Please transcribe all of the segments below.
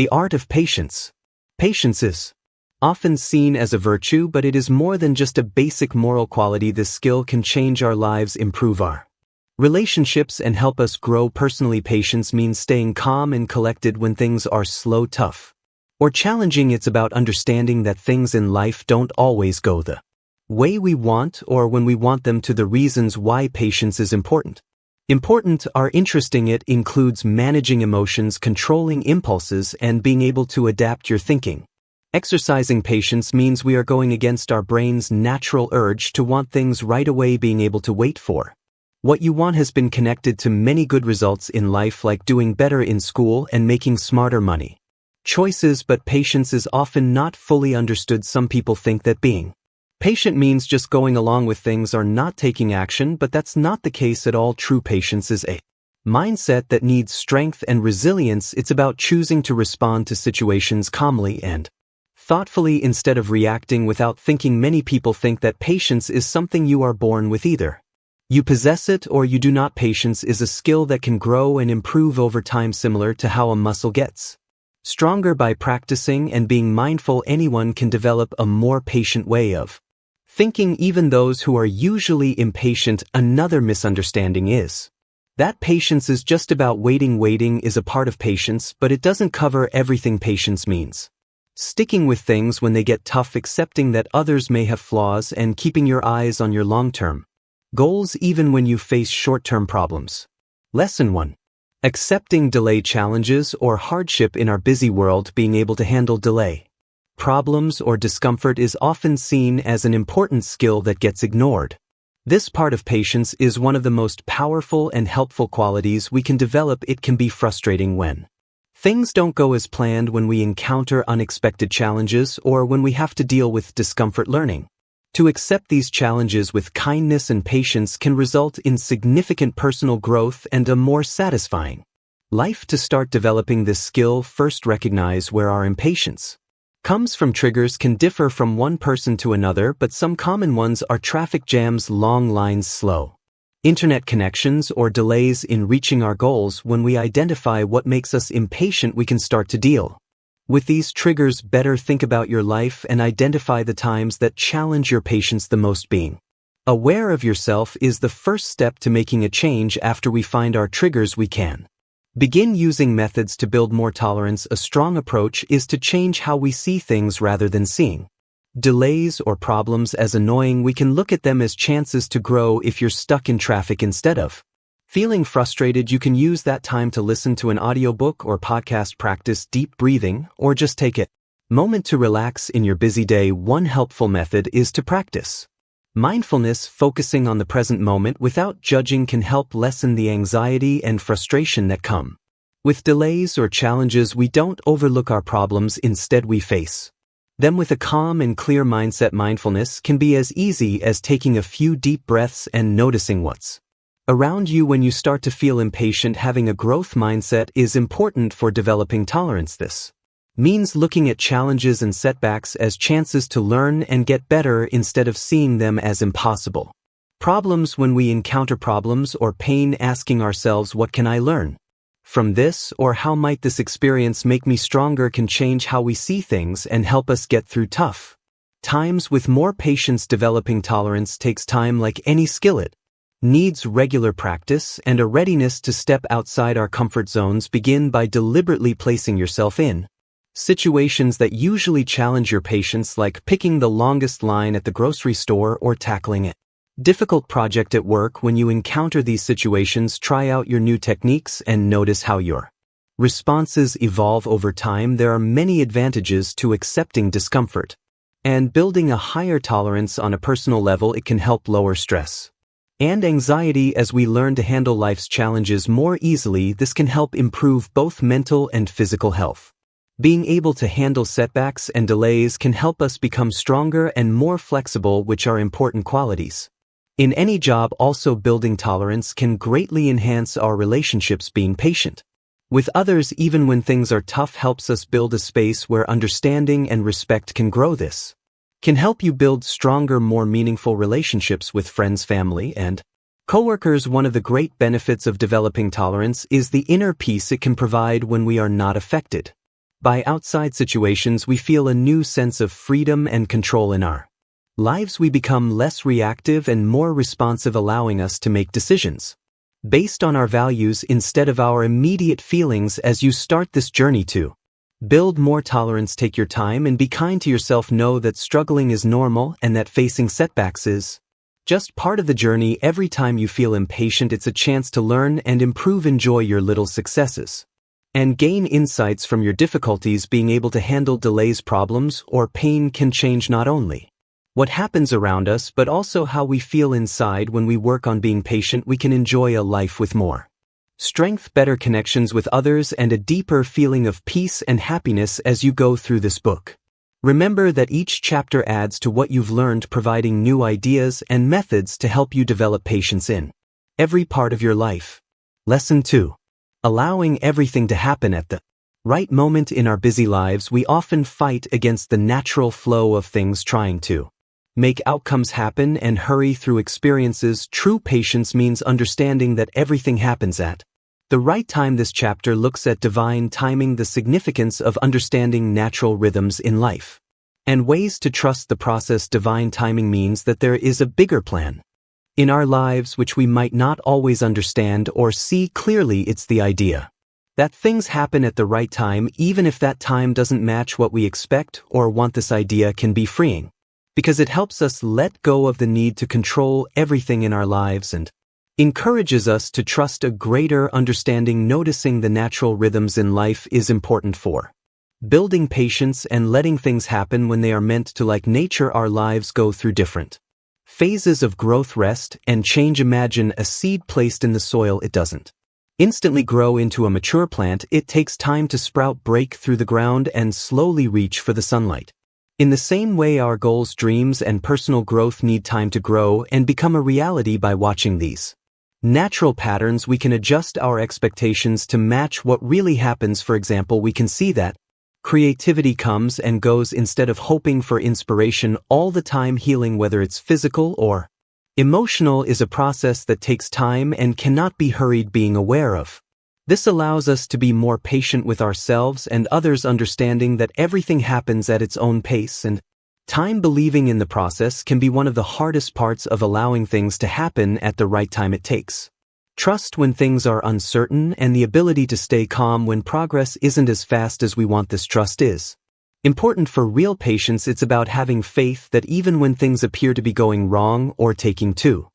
The art of patience. Patience is often seen as a virtue, but it is more than just a basic moral quality. This skill can change our lives, improve our relationships, and help us grow personally. Patience means staying calm and collected when things are slow, tough, or challenging. It's about understanding that things in life don't always go the way we want or when we want them to. The reasons why patience is important are interesting. It includes managing emotions, controlling impulses, and being able to adapt your thinking. Exercising patience means we are going against our brain's natural urge to want things right away. Being able to wait for what you want has been connected to many good results in life, like doing better in school and making smarter money choices. But patience is often not fully understood. Some people think that being patient means just going along with things or not taking action, but that's not the case at all. True patience is a mindset that needs strength and resilience. It's about choosing to respond to situations calmly and thoughtfully instead of reacting without thinking. Many people think that patience is something you are born with. Either you possess it or you do not. Patience is a skill that can grow and improve over time, similar to how a muscle gets stronger by practicing and being mindful. Anyone can develop a more patient way of thinking, even those who are usually impatient. Another misunderstanding is that patience is just about waiting. Waiting is a part of patience, but it doesn't cover everything. Patience means sticking with things when they get tough, accepting that others may have flaws, and keeping your eyes on your long-term goals even when you face short-term problems. Lesson 1. Accepting delay. Challenges or hardship in our busy world. Being able to handle delay, problems, or discomfort is often seen as an important skill that gets ignored. This part of patience is one of the most powerful and helpful qualities we can develop. It can be frustrating when things don't go as planned, when we encounter unexpected challenges, or when we have to deal with discomfort. Learning to accept these challenges with kindness and patience can result in significant personal growth and a more satisfying life. To start developing this skill, first recognize where our impatience comes from. Triggers can differ from one person to another, but some common ones are traffic jams, long lines, slow internet connections, or delays in reaching our goals. When we identify what makes us impatient, we can start to deal with these triggers better. Think about your life and identify the times that challenge your patience the most. Being aware of yourself is the first step to making a change. After we find our triggers, we can begin using methods to build more tolerance. A strong approach is to change how we see things. Rather than seeing delays or problems as annoying, we can look at them as chances to grow. If you're stuck in traffic, instead of feeling frustrated, you can use that time to listen to an audiobook or podcast, practice deep breathing, or just take a moment to relax in your busy day. One helpful method is to practice mindfulness. Focusing on the present moment without judging can help lessen the anxiety and frustration that come with delays or challenges. We don't overlook our problems, instead we face them with a calm and clear mindset. Mindfulness can be as easy as taking a few deep breaths and noticing what's around you. When you start to feel impatient, having a growth mindset is important for developing tolerance. This means looking at challenges and setbacks as chances to learn and get better instead of seeing them as impossible problems. When we encounter problems or pain, asking ourselves, what can I learn from this, or how might this experience make me stronger, can change how we see things and help us get through tough times with more patience. Developing tolerance takes time. Like any skill, it needs regular practice and a readiness to step outside our comfort zones. Begin by deliberately placing yourself in situations that usually challenge your patience, like picking the longest line at the grocery store or tackling a difficult project at work. When you encounter these situations, try out your new techniques and notice how your responses evolve over time. There are many advantages to accepting discomfort and building a higher tolerance on a personal level. It can help lower stress and anxiety as we learn to handle life's challenges more easily. This can help improve both mental and physical health. Being able to handle setbacks and delays can help us become stronger and more flexible, which are important qualities in any job. Also, building tolerance can greatly enhance our relationships. Being patient with others, even when things are tough, helps us build a space where understanding and respect can grow. This can help you build stronger, more meaningful relationships with friends, family, and coworkers. One of the great benefits of developing tolerance is the inner peace it can provide when we are not affected By outside situations, we feel a new sense of freedom and control in our lives. We become less reactive and more responsive, allowing us to make decisions based on our values instead of our immediate feelings. As you start this journey to build more tolerance, take your time and be kind to yourself. Know that struggling is normal and that facing setbacks is just part of the journey. Every time you feel impatient, it's a chance to learn and improve. Enjoy your little successes and gain insights from your difficulties. Being able to handle delays, problems, or pain can change not only what happens around us, but also how we feel inside. When we work on being patient, we can enjoy a life with more strength, better connections with others, and a deeper feeling of peace and happiness as you go through this book. Remember that each chapter adds to what you've learned, providing new ideas and methods to help you develop patience in every part of your life. Lesson 2. Allowing everything to happen at the right moment. In our busy lives, we often fight against the natural flow of things, trying to make outcomes happen and hurry through experiences. True patience means understanding that everything happens at the right time. This chapter looks at divine timing, the significance of understanding natural rhythms in life, and ways to trust the process. Divine timing means that there is a bigger plan in our lives which we might not always understand or see clearly. It's the idea that things happen at the right time, even if that time doesn't match what we expect or want. This idea can be freeing because it helps us let go of the need to control everything in our lives and encourages us to trust a greater understanding. Noticing the natural rhythms in life is important for building patience and letting things happen when they are meant to. Like nature, our lives go through different phases of growth, rest, and change. Imagine a seed placed in the soil. It doesn't instantly grow into a mature plant. It takes time to sprout, break through the ground, and slowly reach for the sunlight. In the same way, our goals, dreams, and personal growth need time to grow and become a reality. By watching these natural patterns, we can adjust our expectations to match what really happens. For example, we can see that creativity comes and goes instead of hoping for inspiration all the time. Healing, whether it's physical or emotional, is a process that takes time and cannot be hurried. Being aware of this allows us to be more patient with ourselves and others, understanding that everything happens at its own pace and time. Believing in the process can be one of the hardest parts of allowing things to happen at the right time. It takes trust when things are uncertain and the ability to stay calm when progress isn't as fast as we want. This trust is important for real patience. It's about having faith that even when things appear to be going wrong or taking too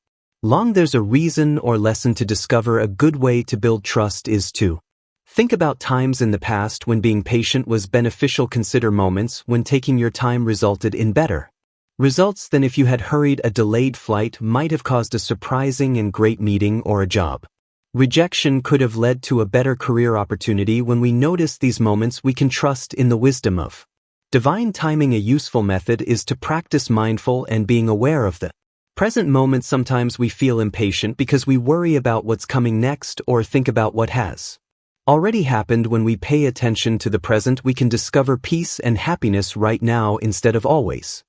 long, there's a reason or lesson to discover. A good way to build trust is to think about times in the past when being patient was beneficial. Consider moments when taking your time resulted in better results than if you had hurried. A delayed flight might have caused a surprising and great meeting, or a job rejection could have led to a better career opportunity. When we notice these moments, we can trust in the wisdom of divine timing. A useful method is to practice mindful and being aware of the present moment. Sometimes we feel impatient because we worry about what's coming next or think about what has already happened. When we pay attention to the present, we can discover peace and happiness right now instead of always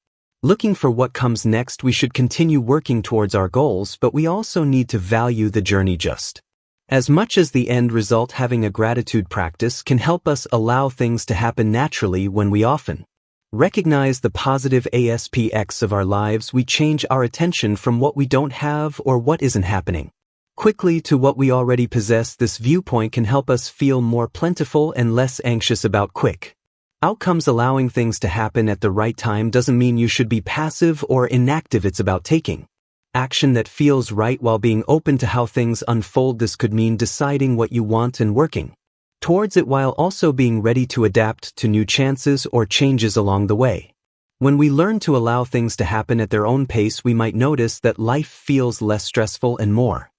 looking for what comes next. We should continue working towards our goals, but we also need to value the journey just as much as the end result. Having a gratitude practice can help us allow things to happen naturally. When we often recognize the positive aspects of our lives, we change our attention from what we don't have or what isn't happening quickly to what we already possess. This viewpoint can help us feel more plentiful and less anxious about quick outcomes. Allowing things to happen at the right time doesn't mean you should be passive or inactive. It's about taking action that feels right while being open to how things unfold. This could mean deciding what you want and working towards it while also being ready to adapt to new chances or changes along the way. When we learn to allow things to happen at their own pace, we might notice that life feels less stressful and more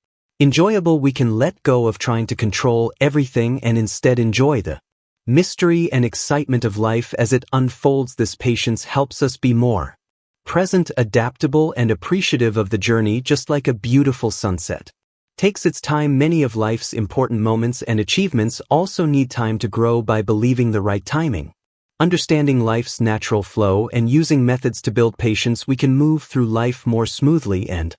enjoyable. We can let go of trying to control everything and instead enjoy the mystery and excitement of life as it unfolds. This patience helps us be more present, adaptable, and appreciative of the journey. Just like a beautiful sunset takes its time, many of life's important moments and achievements also need time to grow. By believing the right timing, understanding life's natural flow, and using methods to build patience, we can move through life more smoothly and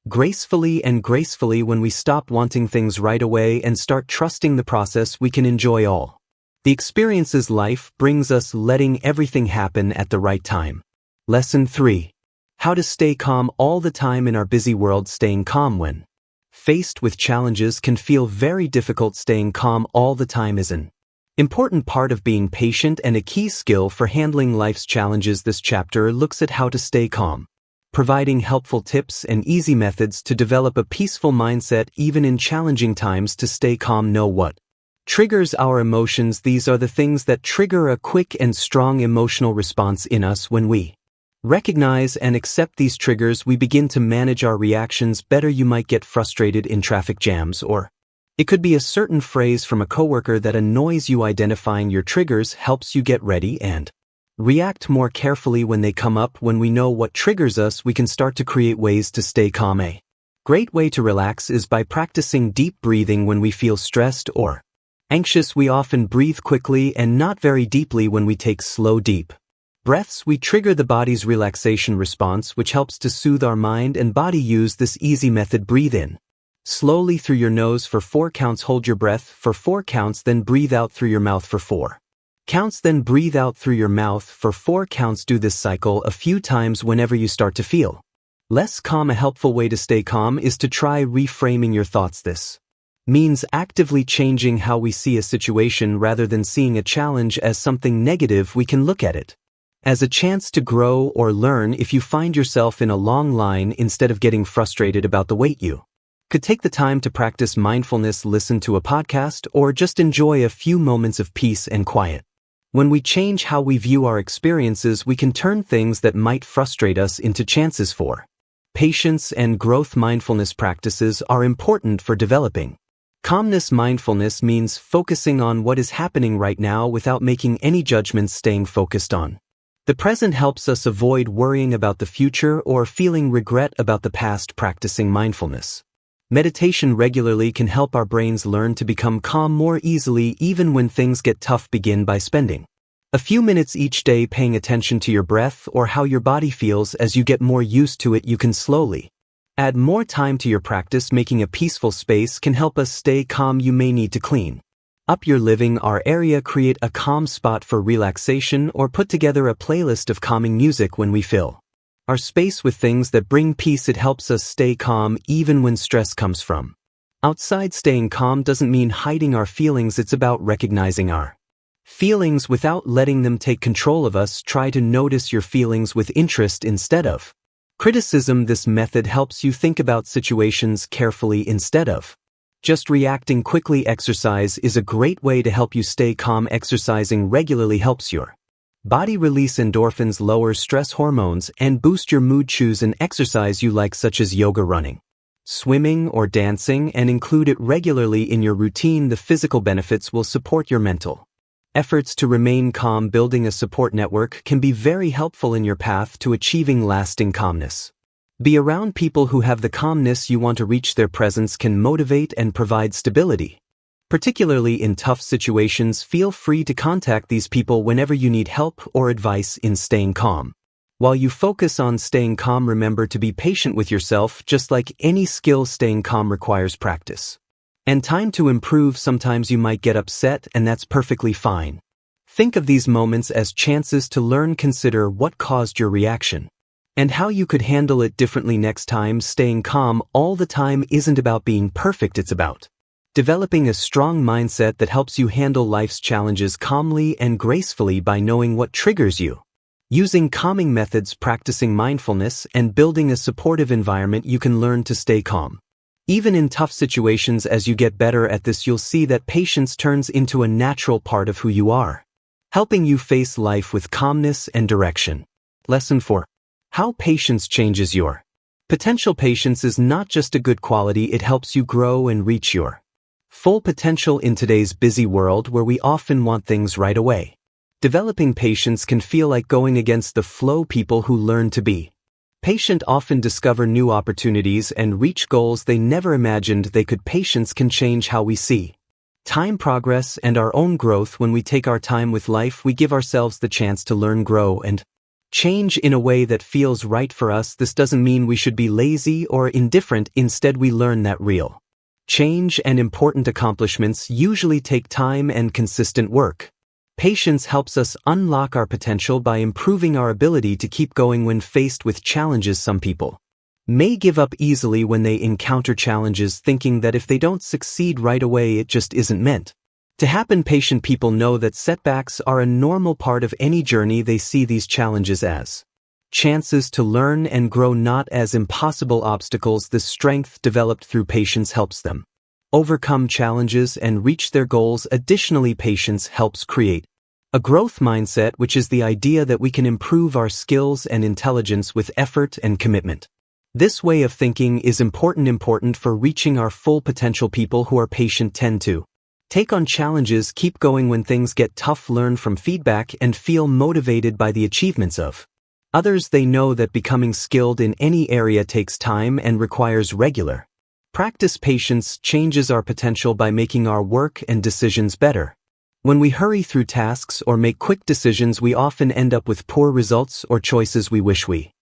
gracefully. When we stop wanting things right away and start trusting the process, we can enjoy all The experiences life brings us, letting everything happen at the right time. Lesson 3. How to stay calm all the time in our busy world. Staying calm when faced with challenges can feel very difficult. Staying calm all the time is an important part of being patient and a key skill for handling life's challenges. This chapter looks at how to stay calm, providing helpful tips and easy methods to develop a peaceful mindset even in challenging times. To stay calm, know what triggers our emotions. These are the things that trigger a quick and strong emotional response in us. When we recognize and accept these triggers, we begin to manage our reactions better. You might get frustrated in traffic jams, or it could be a certain phrase from a coworker that annoys you. Identifying your triggers helps you get ready and react more carefully when they come up. When we know what triggers us, we can start to create ways to stay calm. A great way to relax is by practicing deep breathing. When we feel stressed or anxious, we often breathe quickly and not very deeply. When we take slow, deep breaths, we trigger the body's relaxation response, which helps to soothe our mind and body. Use this easy method. Breathe in slowly through your nose for 4 counts. Hold your breath for 4 counts, then breathe out through your mouth for 4 counts, then breathe out through your mouth for 4 counts. Do this cycle a few times whenever you start to feel less calm. A helpful way to stay calm is to try reframing your thoughts. This means actively changing how we see a situation. Rather than seeing a challenge as something negative, we can look at it as a chance to grow or learn. If you find yourself in a long line, instead of getting frustrated about the wait, you could take the time to practice mindfulness, listen to a podcast, or just enjoy a few moments of peace and quiet. When we change how we view our experiences, we can turn things that might frustrate us into chances for patience and growth. Mindfulness practices are important for developing calmness. Mindfulness means focusing on what is happening right now without making any judgments. Staying focused on the present helps us avoid worrying about the future or feeling regret about the past. Practicing mindfulness meditation regularly can help our brains learn to become calm more easily even when things get tough. Begin by spending a few minutes each day paying attention to your breath or how your body feels. As you get more used to it, you can slowly add more time to your practice. Making a peaceful space can help us stay calm. You may need to clean up your living area, create a calm spot for relaxation, or put together a playlist of calming music. When we fill our space with things that bring peace, it helps us stay calm even when stress comes from outside. Staying calm doesn't mean hiding our feelings. It's about recognizing our feelings without letting them take control of us. Try to notice your feelings with interest instead of criticism. This method helps you think about situations carefully instead of just reacting quickly. Exercise is a great way to help you stay calm. Exercising regularly helps your body release endorphins, lower stress hormones, and boost your mood. Choose an exercise you like, such as yoga, running, swimming, or dancing, and include it regularly in your routine. The physical benefits will support your mental efforts to remain calm. Building a support network can be very helpful in your path to achieving lasting calmness. Be around people who have the calmness you want to reach. Their presence can motivate and provide stability. Particularly in tough situations, feel free to contact these people whenever you need help or advice in staying calm. While you focus on staying calm, remember to be patient with yourself. Just like any skill, staying calm requires practice and time to improve. Sometimes you might get upset, and that's perfectly fine. Think of these moments as chances to learn. Consider what caused your reaction and how you could handle it differently next time. Staying calm all the time isn't about being perfect. It's about developing a strong mindset that helps you handle life's challenges calmly and gracefully. By knowing what triggers you, using calming methods, practicing mindfulness, and building a supportive environment, you can learn to stay calm even in tough situations. As you get better at this, you'll see that patience turns into a natural part of who you are, helping you face life with calmness and direction. Lesson 4. How patience changes your potential. Patience is not just a good quality, it helps you grow and reach your full potential. In today's busy world where we often want things right away, developing patience can feel like going against the flow. People who learn to be patient often discover new opportunities and reach goals they never imagined they could. Patience can change how we see time, progress, and our own growth. When we take our time with life, we give ourselves the chance to learn, grow, and change in a way that feels right for us. This doesn't mean we should be lazy or indifferent. Instead, we learn that real Change and important accomplishments usually take time and consistent work. Patience helps us unlock our potential by improving our ability to keep going when faced with challenges. Some people may give up easily when they encounter challenges, thinking that if they don't succeed right away, it just isn't meant to happen. Patient people know that setbacks are a normal part of any journey. They see these challenges as chances to learn and grow, not as impossible obstacles. The strength developed through patience helps them overcome challenges and reach their goals. Additionally, patience helps create a growth mindset, which is the idea that we can improve our skills and intelligence with effort and commitment. This way of thinking is important for reaching our full potential. People who are patient tend to take on challenges, keep going when things get tough, learn from feedback, and feel motivated by the achievements of others. They know that becoming skilled in any area takes time and requires regular practice. Patience changes our potential by making our work and decisions better. When we hurry through tasks or make quick decisions, we often end up with poor results or choices we wish we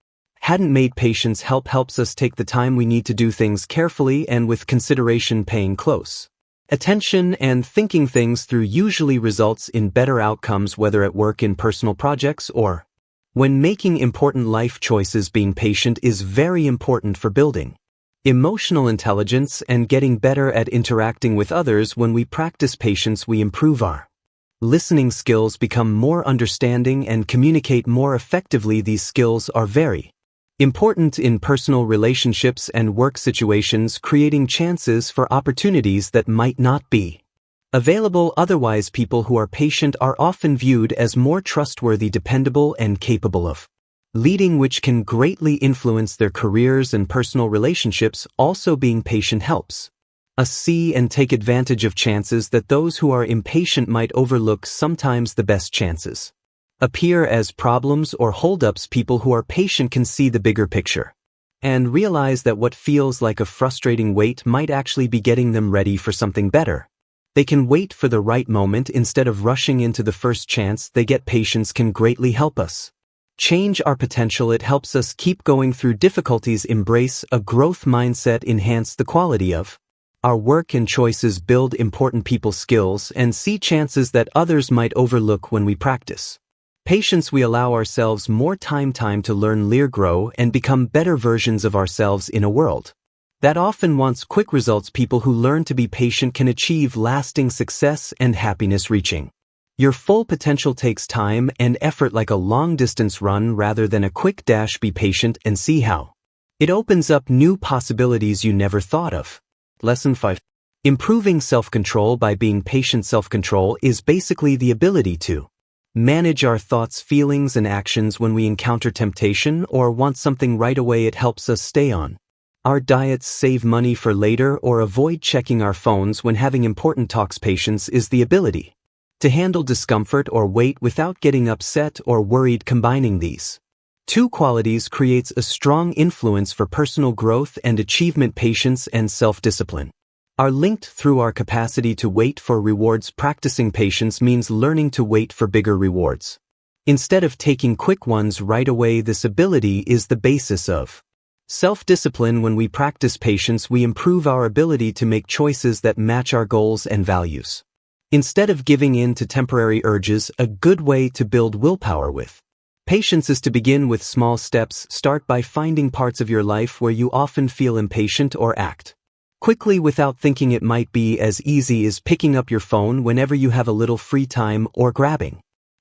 hadn't made. Patience helps us take the time we need to do things carefully and with consideration, paying close attention and thinking things through usually results in better outcomes, whether at work, in personal projects, or when making important life choices. Being patient is very important for building emotional intelligence and getting better at interacting with others. When we practice patience, we improve our listening skills, become more understanding, and communicate more effectively. These skills are very important in personal relationships and work situations, creating chances for opportunities that might not be available otherwise. People who are patient are often viewed as more trustworthy, dependable, and capable of leading, which can greatly influence their careers and personal relationships. Also, being patient helps us see and take advantage of chances that those who are impatient might overlook. Sometimes the best chances appear as problems or holdups. People who are patient can see the bigger picture and realize that what feels like a frustrating wait might actually be getting them ready for something better. They can wait for the right moment instead of rushing into the first chance they get. Patience can greatly help us change our potential. It helps us keep going through difficulties, embrace a growth mindset, enhance the quality of our work and choices, build important people skills, and see chances that others might overlook. When we practice patience, we allow ourselves more time to learn, grow, and become better versions of ourselves in a world that often wants quick results. People who learn to be patient can achieve lasting success and happiness. Reaching your full potential takes time and effort, like a long-distance run rather than a quick dash. Be patient and see how it opens up new possibilities you never thought of. Lesson 5. Improving self-control by being patient. Self-control is basically the ability to manage our thoughts, feelings, and actions. When we encounter temptation or want something right away, it helps us stay on our diets, save money for later, or avoid checking our phones when having important talks. Patience is the ability to handle discomfort or wait without getting upset or worried. Combining these two qualities creates a strong influence for personal growth and achievement. Patience and self-discipline are linked through our capacity to wait for rewards. Practicing patience means learning to wait for bigger rewards instead of taking quick ones right away. This ability is the basis of self-discipline. When we practice patience, we improve our ability to make choices that match our goals and values instead of giving in to temporary urges. A good way to build willpower with patience is to begin with small steps. Start by finding parts of your life where you often feel impatient or act quickly without thinking. It might be as easy as picking up your phone whenever you have a little free time, or grabbing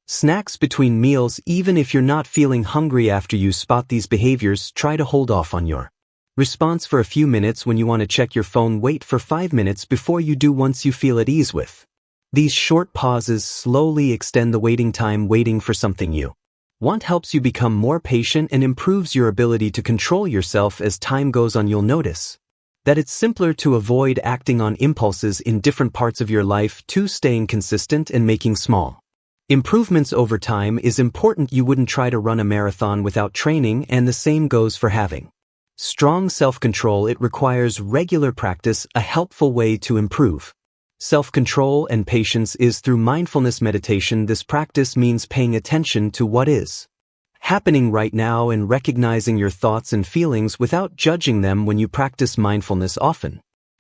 snacks between meals even if you're not feeling hungry. After you spot these behaviors, try to hold off on your response for a few minutes. When you want to check your phone, wait for 5 minutes before you do. Once you feel at ease with these short pauses, slowly extend the waiting time. Waiting for something you want helps you become more patient and improves your ability to control yourself. As time goes on, you'll notice that it's simpler to avoid acting on impulses in different parts of your life. To staying consistent and making small improvements over time is important. You wouldn't try to run a marathon without training, and the same goes for having strong self-control. It requires regular practice. A helpful way to improve self-control and patience is through mindfulness meditation. This practice means paying attention to what is happening right now and recognizing your thoughts and feelings without judging them. When you practice mindfulness often,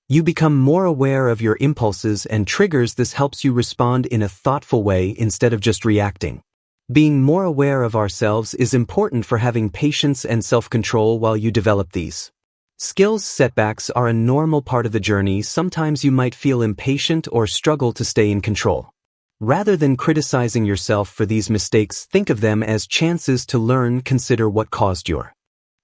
You become more aware of your impulses and triggers. This helps you respond in a thoughtful way instead of just reacting. Being more aware of ourselves is important for having patience and self-control while you develop these skills. Setbacks are a normal part of the journey. Sometimes you might feel impatient or struggle to stay in control. Rather than criticizing yourself for these mistakes, think of them as chances to learn. Consider what caused your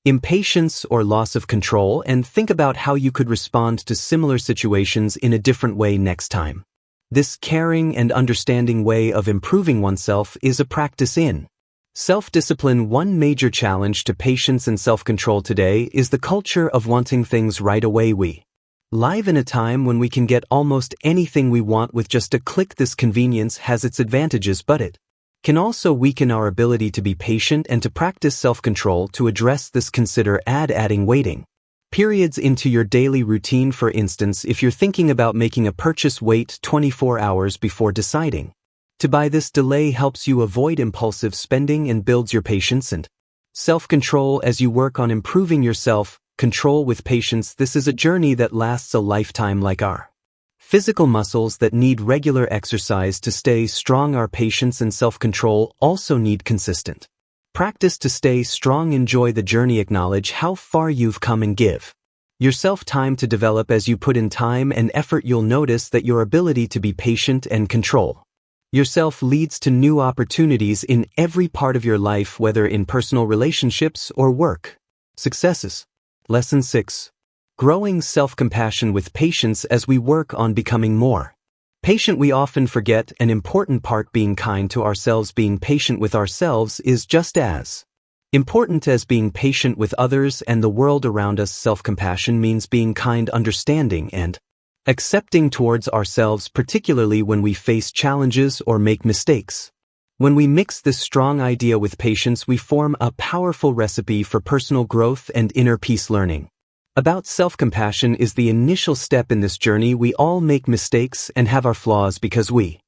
impatience or loss of control and think about how you could respond to similar situations in a different way next time. This caring and understanding way of improving oneself is a practice in self-discipline. One major challenge to patience and self-control today is the culture of wanting things right away. We live in a time when we can get almost anything we want with just a click. This convenience has its advantages, but it can also weaken our ability to be patient and to practice self-control. To address this, consider adding waiting periods into your daily routine. For instance, if you're thinking about making a purchase, wait 24 hours before deciding to buy. This delay helps you avoid impulsive spending and builds your patience and self-control as you work on improving your self-control with patience. This is a journey that lasts a lifetime. Like our physical muscles that need regular exercise to stay strong, our patience and self-control also need consistent practice to stay strong. Enjoy the journey. Acknowledge how far you've come and give yourself time to develop. As you put in time and effort, you'll notice that your ability to be patient and control yourself leads to new opportunities in every part of your life, whether in personal relationships or work successes. Lesson 6. Growing self-compassion with patience. As we work on becoming more patient, we often forget an important part: being kind to ourselves. Being patient with ourselves is just as important as being patient with others and the world around us. Self-compassion means being kind, understanding, and accepting towards ourselves, particularly when we face challenges or make mistakes. When we mix this strong idea with patience, we form a powerful recipe for personal growth and inner peace. Learning about self-compassion is the initial step in this journey. We all make mistakes and have our flaws because we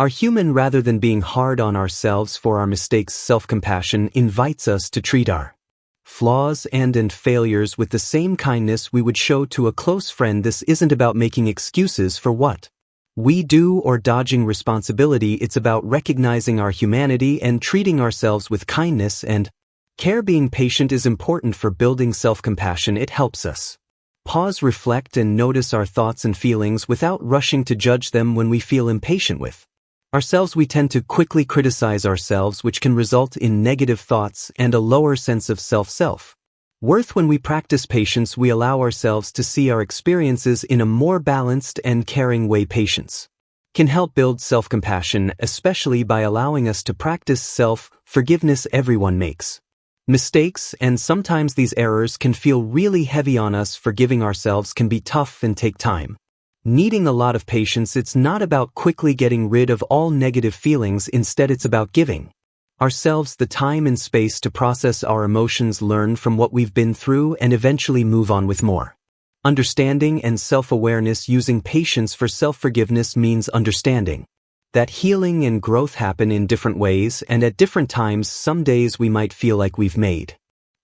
are human. Rather than being hard on ourselves for our mistakes, self-compassion invites us to treat our flaws and failures with the same kindness we would show to a close friend. This isn't about making excuses for what we do or dodging responsibility. It's about recognizing our humanity and treating ourselves with kindness and care. Being patient is important for building self-compassion. It helps us pause, reflect, and notice our thoughts and feelings without rushing to judge them. When we feel impatient with ourselves, we tend to quickly criticize ourselves, which can result in negative thoughts and a lower sense of self-worth. When we practice patience, we allow ourselves to see our experiences in a more balanced and caring way. Patience can help build self-compassion, especially by allowing us to practice self-forgiveness. Everyone makes mistakes, and sometimes these errors can feel really heavy on us. Forgiving ourselves can be tough and take time, needing a lot of patience. It's not about quickly getting rid of all negative feelings. Instead, it's about giving ourselves the time and space to process our emotions, learn from what we've been through, and eventually move on with more understanding and self-awareness. Using patience for self-forgiveness means understanding that healing and growth happen in different ways and at different times. Some days we might feel like we've made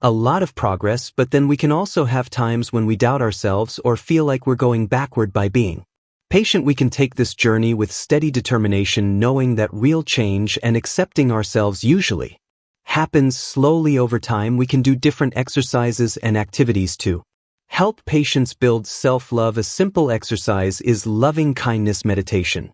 a lot of progress, but then we can also have times when we doubt ourselves or feel like we're going backward. By being patient, we can take this journey with steady determination, knowing that real change and accepting ourselves usually happens slowly over time. We can do different exercises and activities to help patience build self-love. A simple exercise is loving kindness meditation,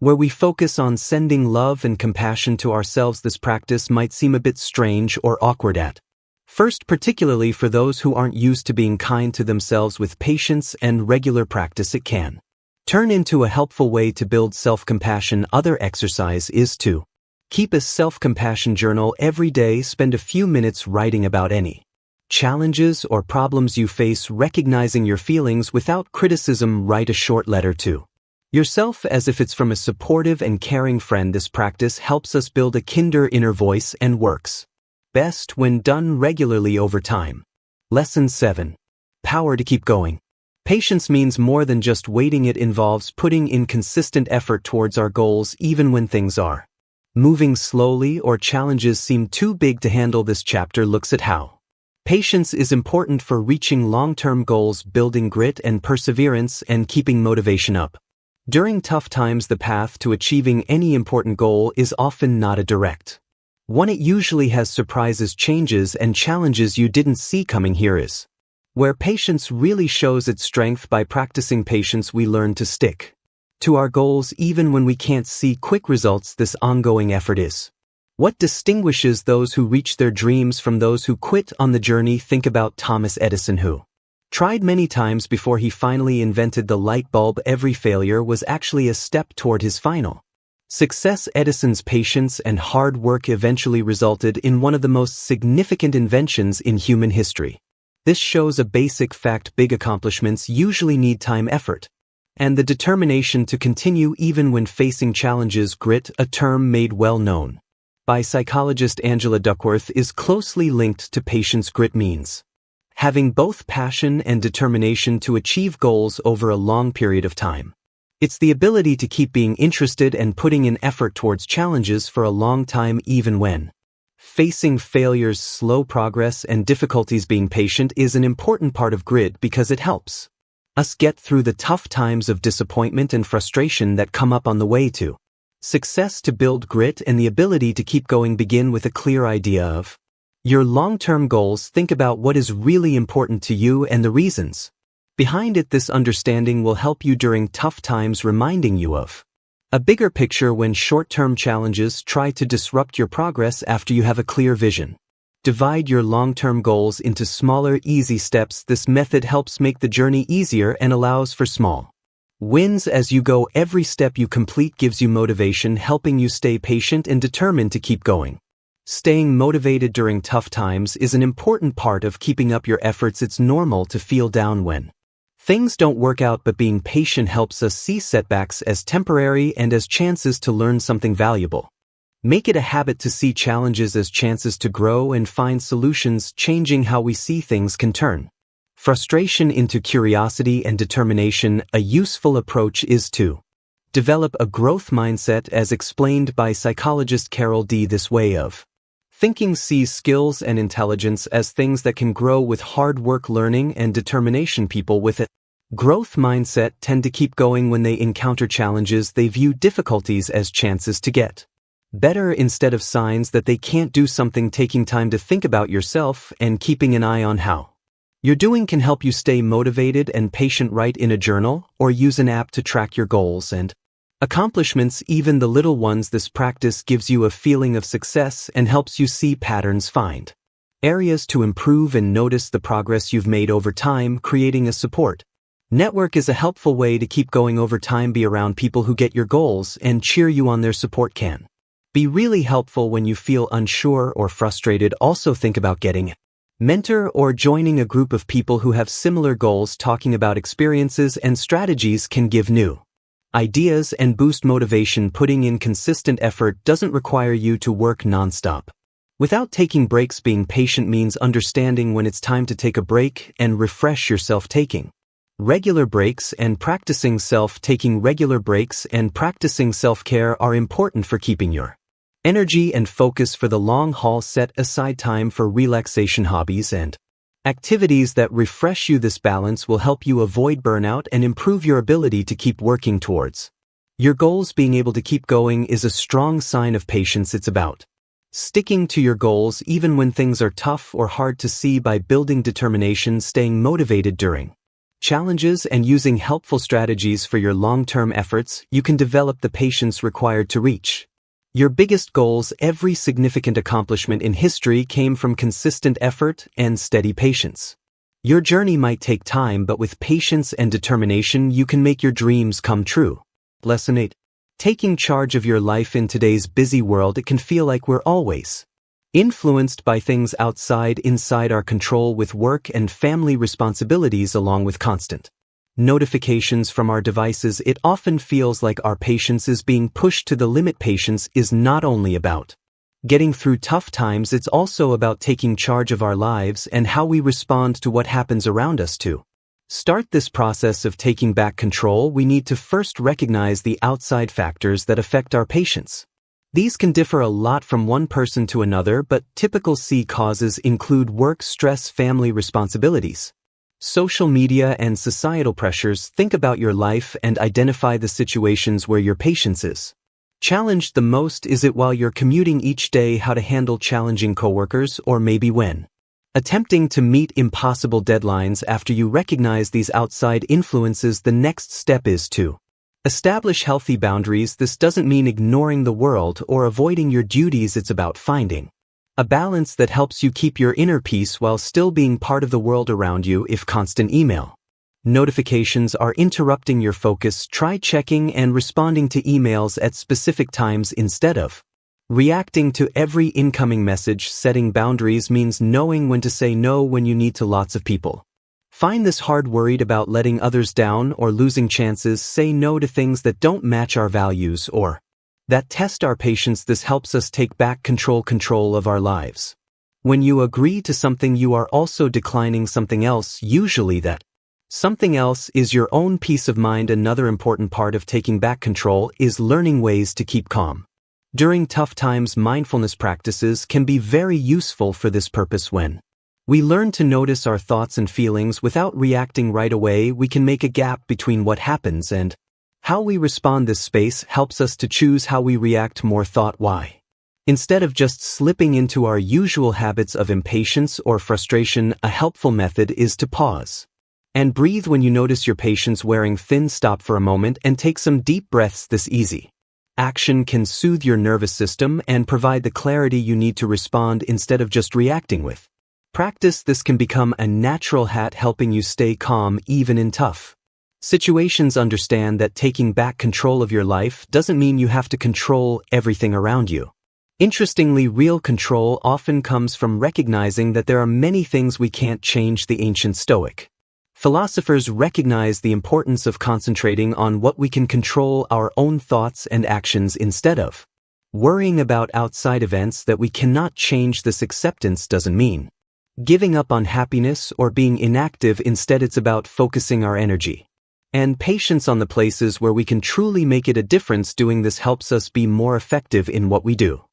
where we focus on sending love and compassion to ourselves. This practice might seem a bit strange or awkward at first, particularly for those who aren't used to being kind to themselves. With patience and regular practice, it can turn into a helpful way to build self-compassion. Other exercise is to keep a self-compassion journal every day. Spend a few minutes writing about any challenges or problems you face, recognizing your feelings without criticism. Write a short letter to yourself as if it's from a supportive and caring friend. This practice helps us build a kinder inner voice and works best when done regularly over time. Lesson 7. Power to keep going. Patience means more than just waiting. It involves putting in consistent effort towards our goals even when things are moving slowly or challenges seem too big to handle. This chapter looks at how Patience is important for reaching long-term goals, building grit and perseverance, and keeping motivation up. During tough times, the path to achieving any important goal is often not a direct one. It usually has surprises, changes, and challenges you didn't see coming. Here is where patience really shows its strength. By practicing patience, we learn to stick to our goals even when we can't see quick results. This ongoing effort is what distinguishes those who reach their dreams from those who quit on the journey. Think about Thomas Edison, who tried many times before he finally invented the light bulb. Every failure was actually a step toward his final success. Edison's patience and hard work eventually resulted in one of the most significant inventions in human history. This shows a basic fact: big accomplishments usually need time, effort, and the determination to continue even when facing challenges. Grit, a term made well known by psychologist Angela Duckworth, is closely linked to patience. Grit means having both passion and determination to achieve goals over a long period of time. It's the ability to keep being interested and putting in effort towards challenges for a long time, even when facing failures, slow progress, and difficulties. Being patient is an important part of grit because it helps us get through the tough times of disappointment and frustration that come up on the way to success. To build grit and the ability to keep going, begin with a clear idea of your long-term goals. Think about what is really important to you and the reasons behind it. This understanding will help you during tough times, reminding you of a bigger picture when short-term challenges try to disrupt your progress. After you have a clear vision, divide your long-term goals into smaller, easy steps. This method helps make the journey easier and allows for small wins as you go. Every step you complete gives you motivation, helping you stay patient and determined to keep going. Staying motivated during tough times is an important part of keeping up your efforts. It's normal to feel down when things don't work out, but being patient helps us see setbacks as temporary and as chances to learn something valuable. Make it a habit to see challenges as chances to grow and find solutions. Changing how we see things can turn frustration into curiosity and determination. A useful approach is to develop a growth mindset, as explained by psychologist Carol D. This way of thinking sees skills and intelligence as things that can grow with hard work, learning, and determination. People with a growth mindset tend to keep going when they encounter challenges. They view difficulties as chances to get better instead of signs that they can't do something. Taking time to think about yourself and keeping an eye on how you're doing can help you stay motivated and patient. Write in a journal or use an app to track your goals and accomplishments, even the little ones. This practice gives you a feeling of success and helps you see patterns, find areas to improve, and notice the progress you've made over time. Creating a support network is a helpful way to keep going over time. Be around people who get your goals and cheer you on. Their support can be really helpful when you feel unsure or frustrated. Also think about getting a mentor or joining a group of people who have similar goals. Talking about experiences and strategies can give new ideas and boost motivation. Putting in consistent effort doesn't require you to work non-stop without taking breaks. Being patient means understanding when it's time to take a break and refresh yourself. Taking regular breaks and practicing regular breaks and practicing self-care are important for keeping your energy and focus for the long haul. Set aside time for relaxation, hobbies, and activities that refresh you. This balance will help you avoid burnout and improve your ability to keep working towards your goals. Being able to keep going is a strong sign of patience. It's about sticking to your goals even when things are tough or hard to see. By building determination, staying motivated during challenges, and using helpful strategies for your long-term efforts, you can develop the patience required to reach your biggest goals. Every significant accomplishment in history came from consistent effort and steady patience. Your journey might take time, but with patience and determination, you can make your dreams come true. Lesson 8. Taking charge of your life. In today's busy world, it can feel like we're always influenced by things inside our control, with work and family responsibilities along with constant notifications from our devices. It often feels like our patience is being pushed to the limit. Patience is not only about getting through tough times, it's also about taking charge of our lives and how we respond to what happens around us. To start this process of taking back control, we need to first recognize the outside factors that affect our patience. These can differ a lot from one person to another, but typical C causes include work stress, family responsibilities, social media, and societal pressures. Think about your life and identify the situations where your patience is challenged the most. Is it while you're commuting each day, how to handle challenging coworkers, or maybe when attempting to meet impossible deadlines? After you recognize these outside influences, the next step is to establish healthy boundaries. This doesn't mean ignoring the world or avoiding your duties. It's about finding a balance that helps you keep your inner peace while still being part of the world around you. If constant email notifications are interrupting your focus, try checking and responding to emails at specific times instead of reacting to every incoming message. Setting boundaries means knowing when to say no when you need to. Lots of people find this hard. Worried about letting others down or losing chances, say no to things that don't match our values or that test our patience. This helps us take back control of our lives. When you agree to something, you are also declining something else. Usually that something else is your own peace of mind. Another important part of taking back control is learning ways to keep calm during tough times. Mindfulness practices can be very useful for this purpose. When we learn to notice our thoughts and feelings without reacting right away, we can make a gap between what happens and how we respond. This space helps us to choose how we react. More thought why, instead of just slipping into our usual habits of impatience or frustration, a helpful method is to pause and breathe. When you notice your patience wearing thin, stop for a moment and take some deep breaths. This easy action can soothe your nervous system and provide the clarity you need to respond instead of just reacting. With practice, this can become a natural habit, helping you stay calm even in tough situations. Understand that taking back control of your life doesn't mean you have to control everything around you. Interestingly, real control often comes from recognizing that there are many things we can't change. The ancient Stoic philosophers recognize the importance of concentrating on what we can control, our own thoughts and actions, instead of worrying about outside events that we cannot change. This acceptance doesn't mean giving up on happiness or being inactive. Instead, it's about focusing our energy and patience on the places where we can truly make it a difference. Doing this helps us be more effective in what we do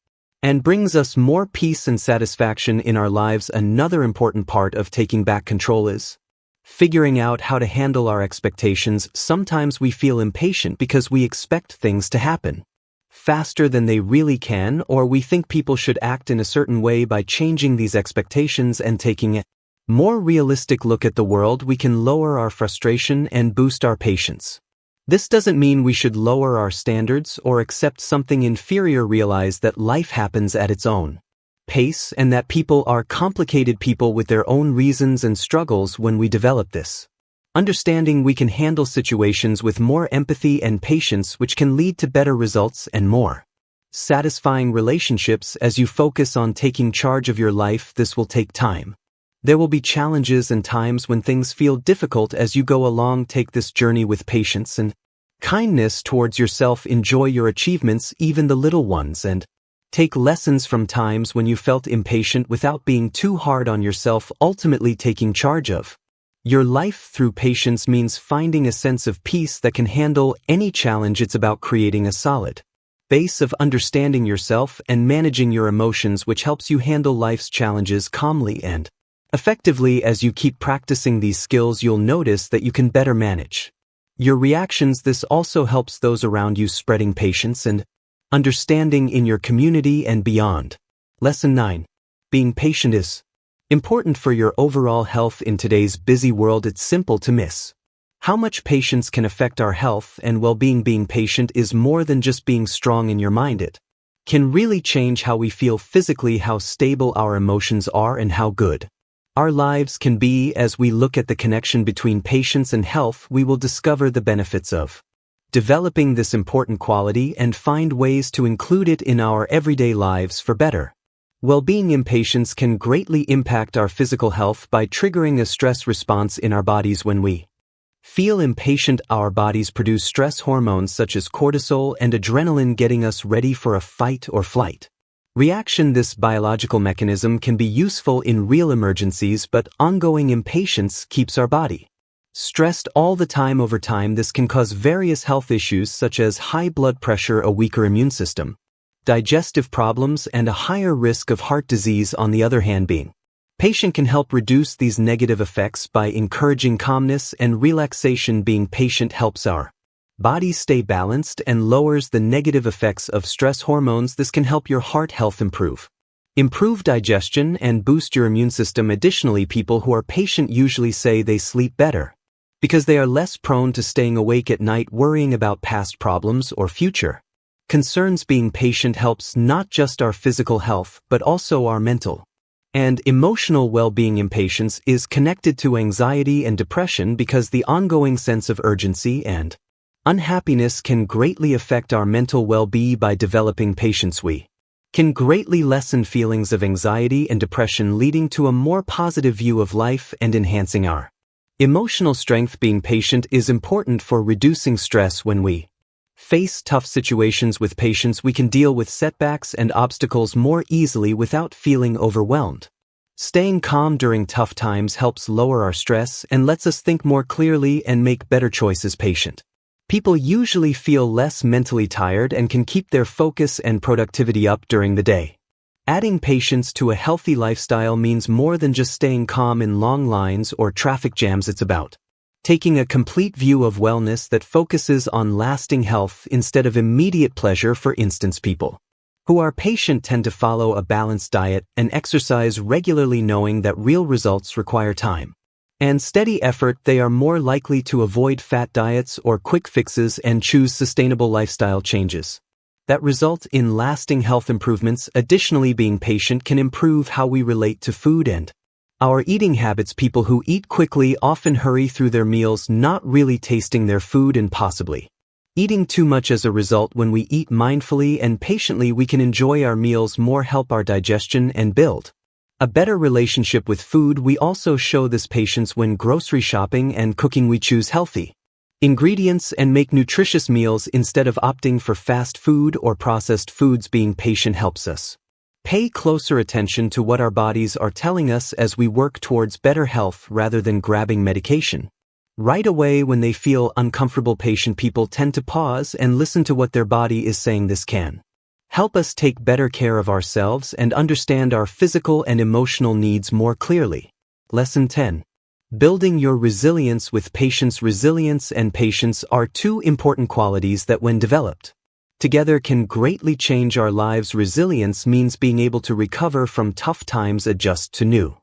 and brings us more peace and satisfaction in our lives. Another important part of taking back control is figuring out how to handle our expectations. Sometimes we feel impatient because we expect things to happen faster than they really can, or we think people should act in a certain way. By changing these expectations and taking a more realistic look at the world, we can lower our frustration and boost our patience. This doesn't mean we should lower our standards or accept something inferior. Realize that life happens at its own pace and that people are complicated people with their own reasons and struggles. When we develop this understanding, we can handle situations with more empathy and patience, which can lead to better results and more satisfying relationships. As you focus on taking charge of your life, this will take time. There will be challenges and times when things feel difficult. As you go along, take this journey with patience and kindness towards yourself. Enjoy your achievements, even the little ones, and take lessons from times when you felt impatient without being too hard on yourself. Ultimately, taking charge of your life through patience means finding a sense of peace that can handle any challenge. It's about creating a solid base of understanding yourself and managing your emotions, which helps you handle life's challenges calmly and effectively. As you keep practicing these skills, you'll notice that you can better manage your reactions. This also helps those around you, spreading patience and understanding in your community and beyond. Lesson 9. Being patient is important for your overall health. In today's busy world, it's simple to miss how much patience can affect our health and well-being. Being patient is more than just being strong in your mind. It can really change how we feel physically, how stable our emotions are, and how good our lives can be. As we look at the connection between patience and health, we will discover the benefits of developing this important quality and find ways to include it in our everyday lives for better well-being. Impatience can greatly impact our physical health by triggering a stress response in our bodies. When we feel impatient, our bodies produce stress hormones such as cortisol and adrenaline, getting us ready for a fight or flight reaction. This biological mechanism can be useful in real emergencies, but ongoing impatience keeps our body stressed all the time. Over time, this can cause various health issues such as high blood pressure, a weaker immune system, digestive problems, and a higher risk of heart disease. On the other hand, being patient can help reduce these negative effects by encouraging calmness and relaxation. Being patient helps our body stay balanced and lowers the negative effects of stress hormones. This can help your heart health improve digestion, and boost your immune system. Additionally, people who are patient usually say they sleep better because they are less prone to staying awake at night worrying about past problems or future concerns. Being patient helps not just our physical health but also our mental and emotional well-being. Impatience is connected to anxiety and depression because the ongoing sense of urgency and unhappiness can greatly affect our mental well-being. By developing patience, we can greatly lessen feelings of anxiety and depression, leading to a more positive view of life and enhancing our emotional strength. Being patient is important for reducing stress. When we face tough situations with patience, we can deal with setbacks and obstacles more easily without feeling overwhelmed. Staying calm during tough times helps lower our stress and lets us think more clearly and make better choices. Patient people usually feel less mentally tired and can keep their focus and productivity up during the day. Adding patience to a healthy lifestyle means more than just staying calm in long lines or traffic jams. It's about taking a complete view of wellness that focuses on lasting health instead of immediate pleasure. For instance, people who are patient tend to follow a balanced diet and exercise regularly, knowing that real results require time and steady effort. They are more likely to avoid fat diets or quick fixes and choose sustainable lifestyle changes that result in lasting health improvements. Additionally, being patient can improve how we relate to food and our eating habits. People who eat quickly often hurry through their meals, not really tasting their food and possibly eating too much. As a result, when we eat mindfully and patiently, we can enjoy our meals more, help our digestion, and build a better relationship with food. We also show this patience when grocery shopping and cooking. We choose healthy ingredients and make nutritious meals instead of opting for fast food or processed foods. Being patient helps us pay closer attention to what our bodies are telling us as we work towards better health rather than grabbing medication right away when they feel uncomfortable. Patient people tend to pause and listen to what their body is saying. This can help us take better care of ourselves and understand our physical and emotional needs more clearly. Lesson 10. Building your resilience with patience. Resilience and patience are two important qualities that, when developed together, can greatly change our lives. Resilience means being able to recover from tough times, adjust to new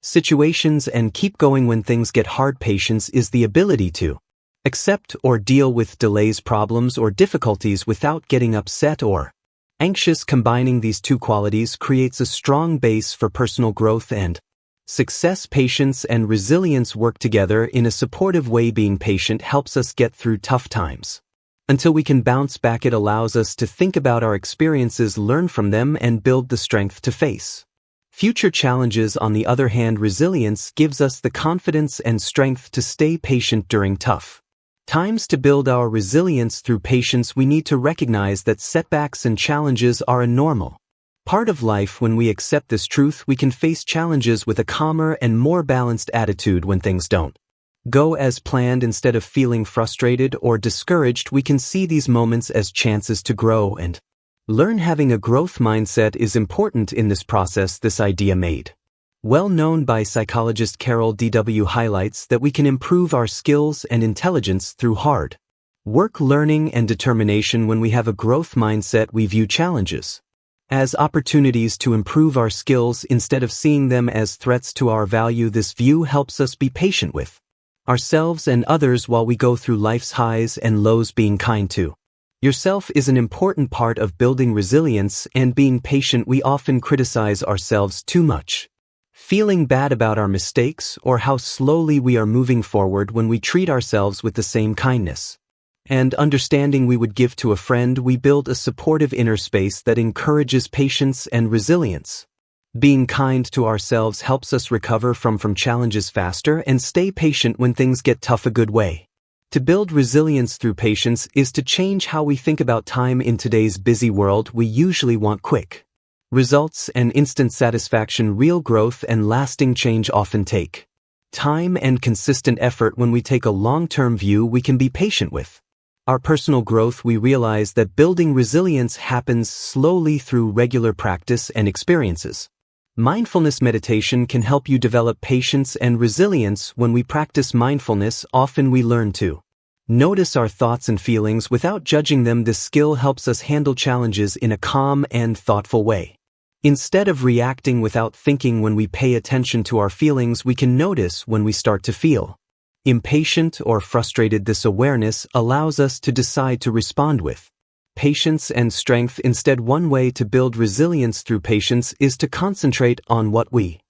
situations, and keep going when things get hard. Patience is the ability to accept or deal with delays, problems, or difficulties without getting upset or anxious. Combining these two qualities creates a strong base for personal growth and success. Patience and resilience work together in a supportive way. Being patient helps us get through tough times until we can bounce back. It allows us to think about our experiences, learn from them, and build the strength to face future challenges. On the other hand, resilience gives us the confidence and strength to stay patient during tough times. To build our resilience through patience, we need to recognize that setbacks and challenges are a normal part of life. When we accept this truth, we can face challenges with a calmer and more balanced attitude. When things don't go as planned, instead of feeling frustrated or discouraged, we can see these moments as chances to grow and learn. Having a growth mindset is important in this process. This idea, made well known by psychologist Carol D.W., highlights that we can improve our skills and intelligence through hard work, learning, and determination. When we have a growth mindset, we view challenges as opportunities to improve our skills instead of seeing them as threats to our value. This view helps us be patient with ourselves and others while we go through life's highs and lows. Being kind to yourself is an important part of building resilience and being patient. We often criticize ourselves too much, feeling bad about our mistakes or how slowly we are moving forward. When we treat ourselves with the same kindness and understanding we would give to a friend, we build a supportive inner space that encourages patience and resilience. Being kind to ourselves helps us recover from challenges faster and stay patient when things get tough. A good way to build resilience through patience is to change how we think about time. In today's busy world, we usually want quick results and instant satisfaction. Real growth and lasting change often take time and consistent effort. When we take a long-term view, we can be patient with our personal growth, we realize that building resilience happens slowly through regular practice and experiences. Mindfulness meditation can help you develop patience and resilience. When we practice mindfulness, often we learn to notice our thoughts and feelings without judging them. This skill helps us handle challenges in a calm and thoughtful way. Instead of reacting without thinking, when we pay attention to our feelings, we can notice when we start to feel impatient or frustrated. This awareness allows us to decide to respond with patience and strength instead. One way to build resilience through patience is to concentrate on what we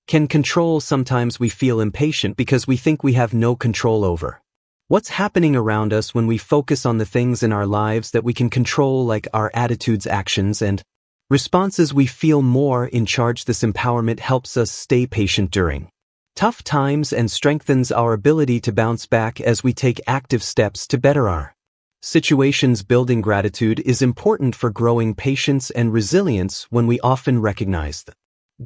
can control. Sometimes we feel impatient because we think we have no control over what's happening around us. When we focus on the things in our lives that we can control, like our attitudes, actions, and responses, we feel more in charge. This empowerment helps us stay patient during tough times and strengthens our ability to bounce back as we take active steps to better our situations. Building gratitude is important for growing patience and resilience. When we often recognize the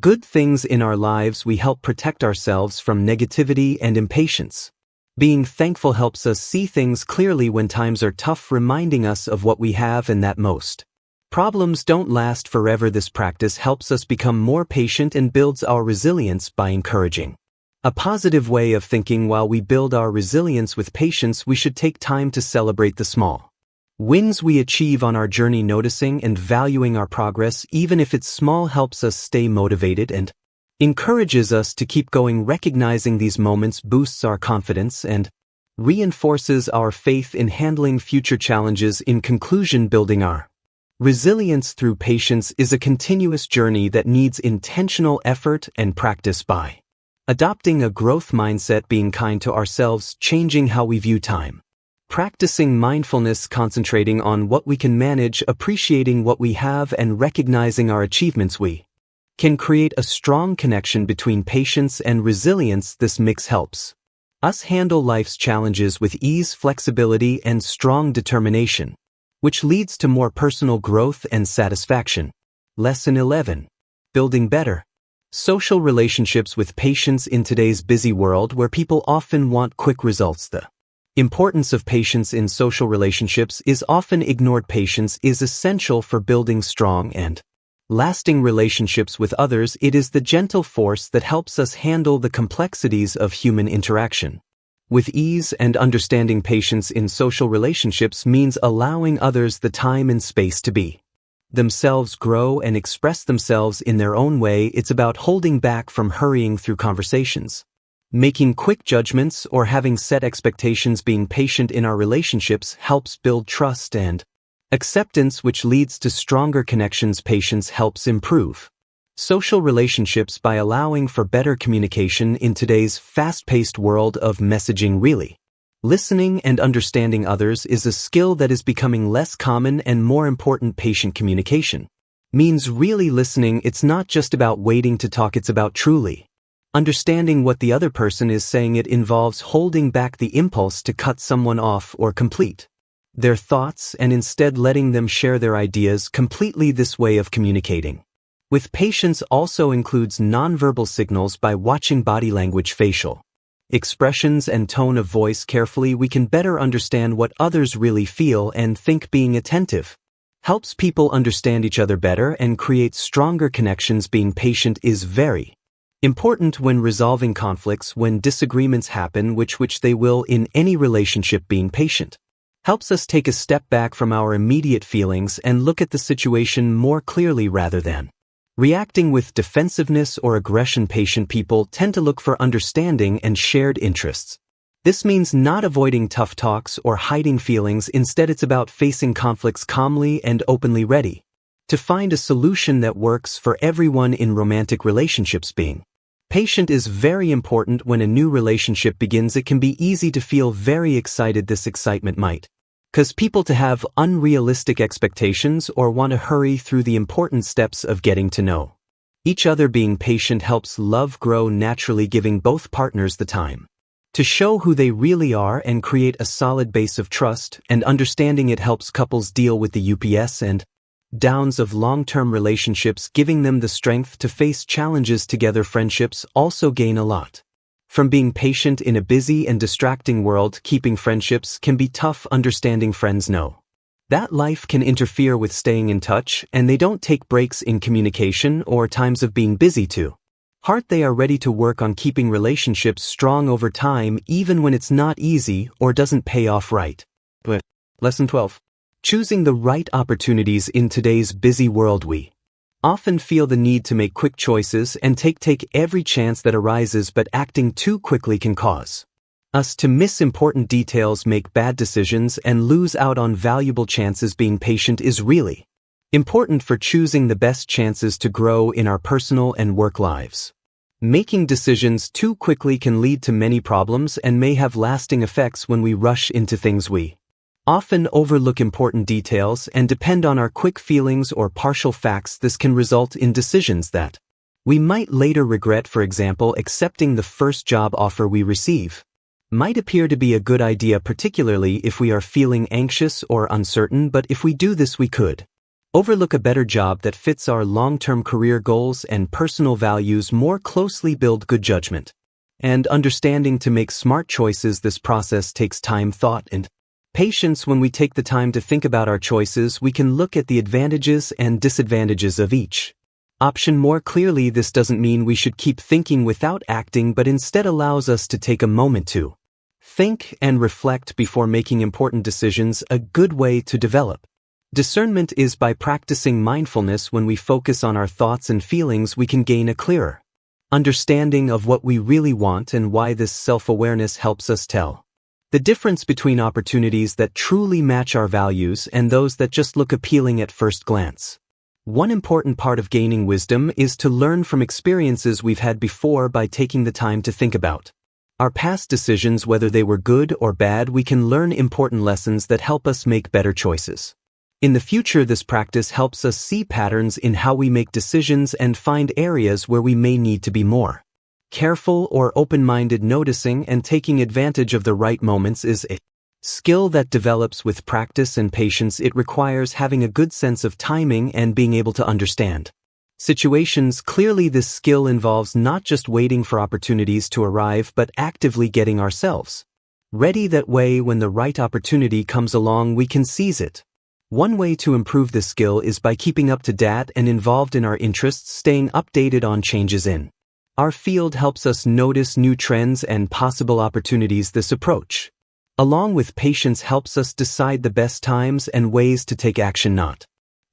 good things in our lives, we help protect ourselves from negativity and impatience. Being thankful helps us see things clearly when times are tough, reminding us of what we have and that most problems don't last forever. This practice helps us become more patient and builds our resilience by encouraging a positive way of thinking. While we build our resilience with patience, we should take time to celebrate the small wins we achieve on our journey. Noticing and valuing our progress, even if it's small, helps us stay motivated and encourages us to keep going. Recognizing these moments boosts our confidence and reinforces our faith in handling future challenges. In conclusion, building our resilience through patience is a continuous journey that needs intentional effort and practice. By adopting a growth mindset, being kind to ourselves, changing how we view time, practicing mindfulness, concentrating on what we can manage, appreciating what we have, and recognizing our achievements, we can create a strong connection between patience and resilience. This mix helps us handle life's challenges with ease, flexibility, and strong determination, which leads to more personal growth and satisfaction. Lesson 11. Building better social relationships with patience. In today's busy world where people often want quick results, the importance of patience in social relationships is often ignored. Patience is essential for building strong and lasting relationships with others. It is the gentle force that helps us handle the complexities of human interaction with ease and understanding. Patience in social relationships means allowing others the time and space to be themselves, grow, and express themselves in their own way. It's about holding back from hurrying through conversations, making quick judgments, or having set expectations. Being patient in our relationships helps build trust and acceptance, which leads to stronger connections. Patience helps improve social relationships by allowing for better communication in today's fast-paced world of messaging. Really listening and understanding others is a skill that is becoming less common and more important. Patient communication means really listening. It's not just about waiting to talk, it's about truly understanding what the other person is saying. It involves holding back the impulse to cut someone off or complete their thoughts and instead letting them share their ideas completely. This way of communicating with patience also includes nonverbal signals. By watching body language, facial expressions, and tone of voice carefully, we can better understand what others really feel and think. Being attentive helps people understand each other better and create stronger connections. Being patient is very important when resolving conflicts. When disagreements happen, which they will in any relationship, being patient helps us take a step back from our immediate feelings and look at the situation more clearly rather than reacting with defensiveness or aggression. Patient people tend to look for understanding and shared interests. This means not avoiding tough talks or hiding feelings. Instead, it's about facing conflicts calmly and openly, ready to find a solution that works for everyone. In romantic relationships, being patient is very important. When a new relationship begins, it can be easy to feel very excited. This excitement might cause people to have unrealistic expectations or want to hurry through the important steps of getting to know each other. Being patient helps love grow naturally, giving both partners the time to show who they really are and create a solid base of trust and understanding. It helps couples deal with the ups and downs of long-term relationships, giving them the strength to face challenges together. Friendships also gain a lot From being patient in a busy and distracting world, keeping friendships can be tough. Understanding friends know that life can interfere with staying in touch, and they don't take breaks in communication or times of being busy too. Heart, they are ready to work on keeping relationships strong over time, even when it's not easy or doesn't pay off right. Lesson 12. Choosing the right opportunities. In today's busy world, we often feel the need to make quick choices and take every chance that arises, but acting too quickly can cause us to miss important details, make bad decisions, and lose out on valuable chances. Being patient is really important for choosing the best chances to grow in our personal and work lives. Making decisions too quickly can lead to many problems and may have lasting effects. When we rush into things, we often overlook important details and depend on our quick feelings or partial facts. This can result in decisions that we might later regret. For example, accepting the first job offer we receive might appear to be a good idea, particularly if we are feeling anxious or uncertain, but if we do this, we could overlook a better job that fits our long-term career goals and personal values more closely. Build good judgment and understanding to make smart choices. This process takes time, thought, and patience. When we take the time to think about our choices, we can look at the advantages and disadvantages of each option more clearly. This doesn't mean we should keep thinking without acting, but instead allows us to take a moment to think and reflect before making important decisions. A good way to develop discernment is by practicing mindfulness. When we focus on our thoughts and feelings, we can gain a clearer understanding of what we really want and why. This self-awareness helps us tell the difference between opportunities that truly match our values and those that just look appealing at first glance. One important part of gaining wisdom is to learn from experiences we've had before. By taking the time to think about our past decisions, whether they were good or bad, we can learn important lessons that help us make better choices in the future. This practice helps us see patterns in how we make decisions and find areas where we may need to be more careful or open-minded. Noticing and taking advantage of the right moments is a skill that develops with practice and patience. It requires having a good sense of timing and being able to understand situations clearly. This skill involves not just waiting for opportunities to arrive, but actively getting ourselves ready. That way, when the right opportunity comes along, we can seize it. One way to improve this skill is by keeping up to date and involved in our interests. Staying updated on changes in our field helps us notice new trends and possible opportunities. This approach, along with patience, helps us decide the best times and ways to take action. Not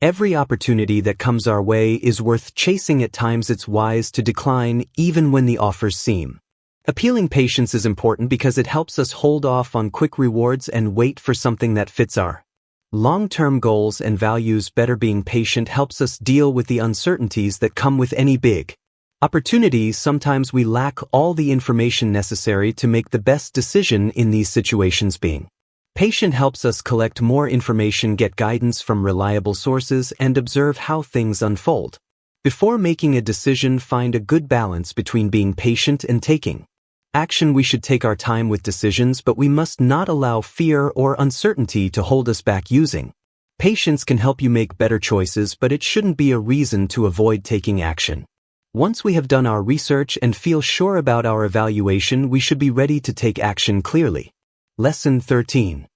every opportunity that comes our way is worth chasing. At times, it's wise to decline, even when the offers seem appealing. Patience is important because it helps us hold off on quick rewards and wait for something that fits our long-term goals and values better. Being patient helps us deal with the uncertainties that come with any big opportunities. Sometimes we lack all the information necessary to make the best decision in these situations. Being patient helps us collect more information, get guidance from reliable sources, and observe how things unfold before making a decision. Find a good balance between being patient and taking action. We should take our time with decisions, but we must not allow fear or uncertainty to hold us back. Using patience can help you make better choices, but it shouldn't be a reason to avoid taking action. Once we have done our research and feel sure about our evaluation, we should be ready to take action clearly. Lesson 13.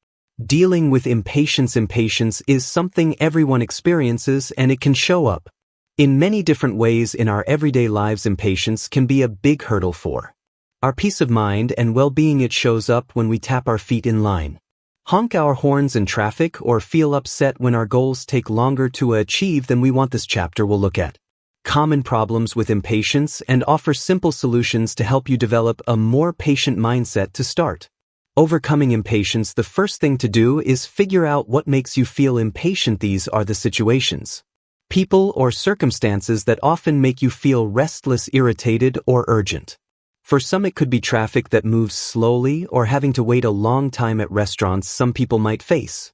Dealing with impatience. Impatience is something everyone experiences, and it can show up in many different ways in our everyday lives. Impatience can be a big hurdle for our peace of mind and well-being. It shows up when we tap our feet in line, honk our horns in traffic, or feel upset when our goals take longer to achieve than we want. This chapter will look at common problems with impatience and offer simple solutions to help you develop a more patient mindset. To start overcoming impatience, the first thing to do is figure out what makes you feel impatient. These are the situations, people, or circumstances that often make you feel restless, irritated, or urgent. For some, it could be traffic that moves slowly or having to wait a long time at restaurants. Some people might face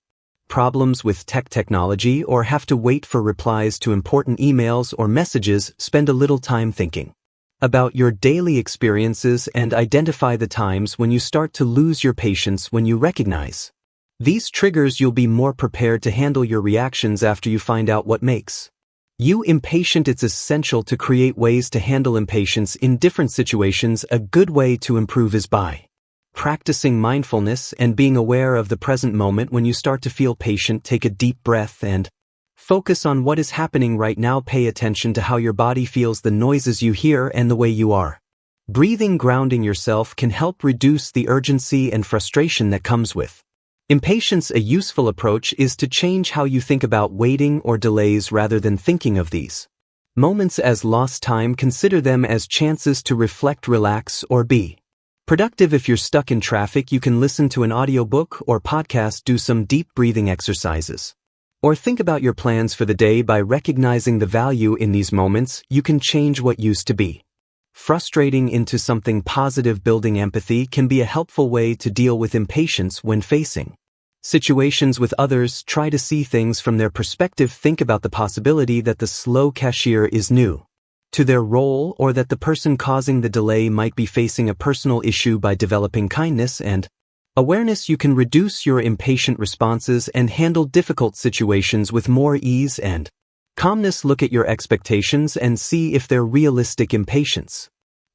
problems with technology or have to wait for replies to important emails or messages. Spend a little time thinking about your daily experiences and identify the times when you start to lose your patience. When you recognize these triggers, you'll be more prepared to handle your reactions. After you find out what makes You impatient, it's essential to create ways to handle impatience in different situations. A good way to improve is by practicing mindfulness and being aware of the present moment. When you start to feel patient, take a deep breath and focus on what is happening right now. Pay attention to how your body feels, the noises you hear, and the way you are breathing. Grounding yourself can help reduce the urgency and frustration that comes with impatience. A useful approach is to change how you think about waiting or delays. Rather than thinking of these moments as lost time, consider them as chances to reflect, relax, or be productive. If you're stuck in traffic, you can listen to an audiobook or podcast, do some deep breathing exercises, or think about your plans for the day. By recognizing the value in these moments, you can change what used to be frustrating into something positive. Building empathy can be a helpful way to deal with impatience when facing situations with others. Try to see things from their perspective. Think about the possibility that the slow cashier is new to their role, or that the person causing the delay might be facing a personal issue. By developing kindness and awareness, you can reduce your impatient responses and handle difficult situations with more ease and calmness. Look at your expectations and see if they're realistic. Impatience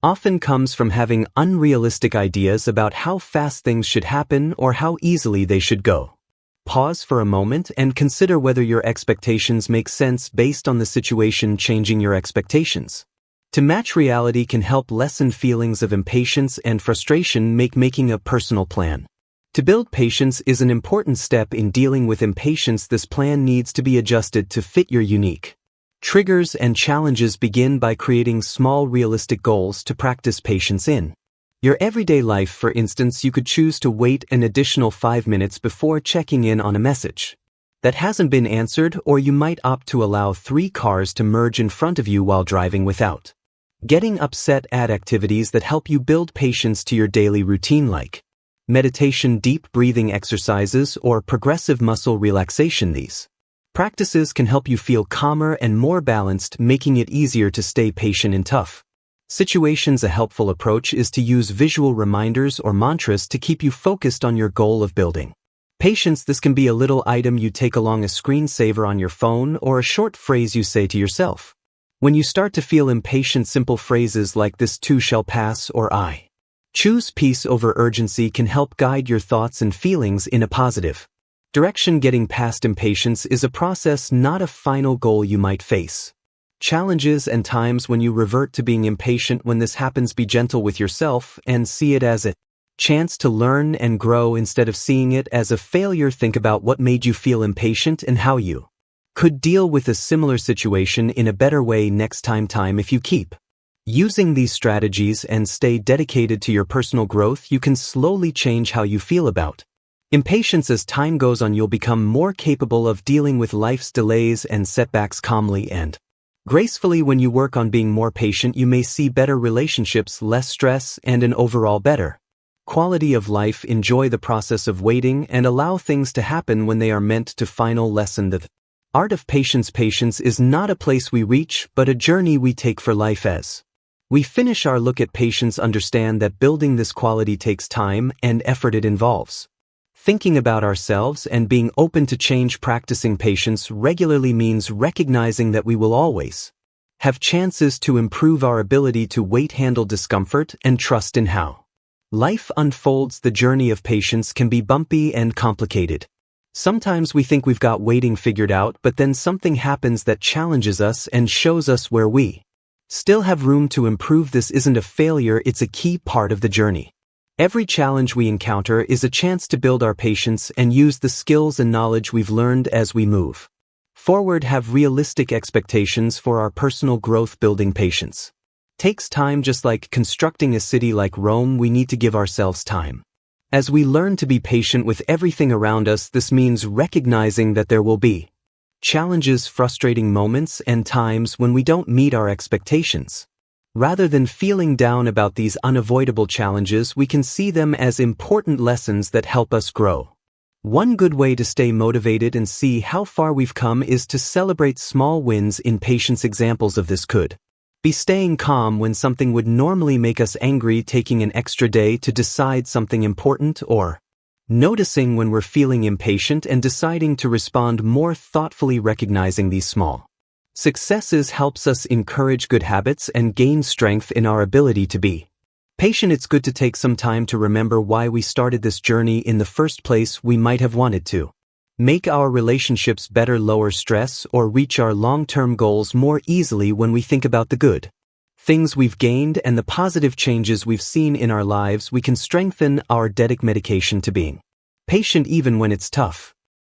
often comes from having unrealistic ideas about how fast things should happen or how easily they should go. Pause for a moment and consider whether your expectations make sense based on the situation. Changing your expectations to match reality can help lessen feelings of impatience and frustration. Making a personal plan to build patience is an important step in dealing with impatience. This plan needs to be adjusted to fit your unique triggers and challenges. Begin by creating small, realistic goals to practice patience in your everyday life. For instance, you could choose to wait an additional 5 minutes before checking in on a message that hasn't been answered, or you might opt to allow 3 cars to merge in front of you while driving without getting upset. Add activities that help you build patience to your daily routine, like meditation, deep breathing exercises, or progressive muscle relaxation. These practices can help you feel calmer and more balanced, making it easier to stay patient in tough situations. A helpful approach is to use visual reminders or mantras to keep you focused on your goal of building patience. This can be a little item you take along, a screensaver on your phone, or a short phrase you say to yourself when you start to feel impatient. Simple phrases like "this too shall pass" or "I choose peace over urgency" can help guide your thoughts and feelings in a positive direction. Getting past impatience is a process, not a final goal. You might face challenges and times when you revert to being impatient. When this happens, be gentle with yourself and see it as a chance to learn and grow instead of seeing it as a failure. Think about what made you feel impatient and how you could deal with a similar situation in a better way next time. If you keep using these strategies and stay dedicated to your personal growth, you can slowly change how you feel about impatience. As time goes on, you'll become more capable of dealing with life's delays and setbacks calmly and gracefully. When you work on being more patient, you may see better relationships, less stress, and an overall better quality of life. Enjoy the process of waiting and allow things to happen when they are meant to. Final lesson: the art of patience. Patience is not a place we reach, but a journey we take for life. As we finish our look at patience, understand that building this quality takes time and effort. It involves thinking about ourselves and being open to change. Practicing patience regularly means recognizing that we will always have chances to improve our ability to wait, handle discomfort, and trust in how life unfolds. The journey of patience can be bumpy and complicated. Sometimes we think we've got waiting figured out, but then something happens that challenges us and shows us where we still have room to improve. This isn't a failure, it's a key part of the journey. Every challenge we encounter is a chance to build our patience and use the skills and knowledge we've learned as we move forward. Have realistic expectations for our personal growth. Building patience takes time. Just like constructing a city like Rome, we need to give ourselves time. As we learn to be patient with everything around us, this means recognizing that there will be challenges, frustrating moments, and times when we don't meet our expectations. Rather than feeling down about these unavoidable challenges, we can see them as important lessons that help us grow. One good way to stay motivated and see how far we've come is to celebrate small wins in patience. Examples of this could be staying calm when something would normally make us angry, taking an extra day to decide something important, or noticing when we're feeling impatient and deciding to respond more thoughtfully. Recognizing these small Successes helps us encourage good habits and gain strength in our ability to be patient. It's good to take some time to remember why we started this journey in the first place. We might have wanted to make our relationships better, lower stress, or reach our long-term goals more easily. When we think about the good things we've gained and the positive changes we've seen in our lives, we can strengthen our dedication to being patient even when it's tough.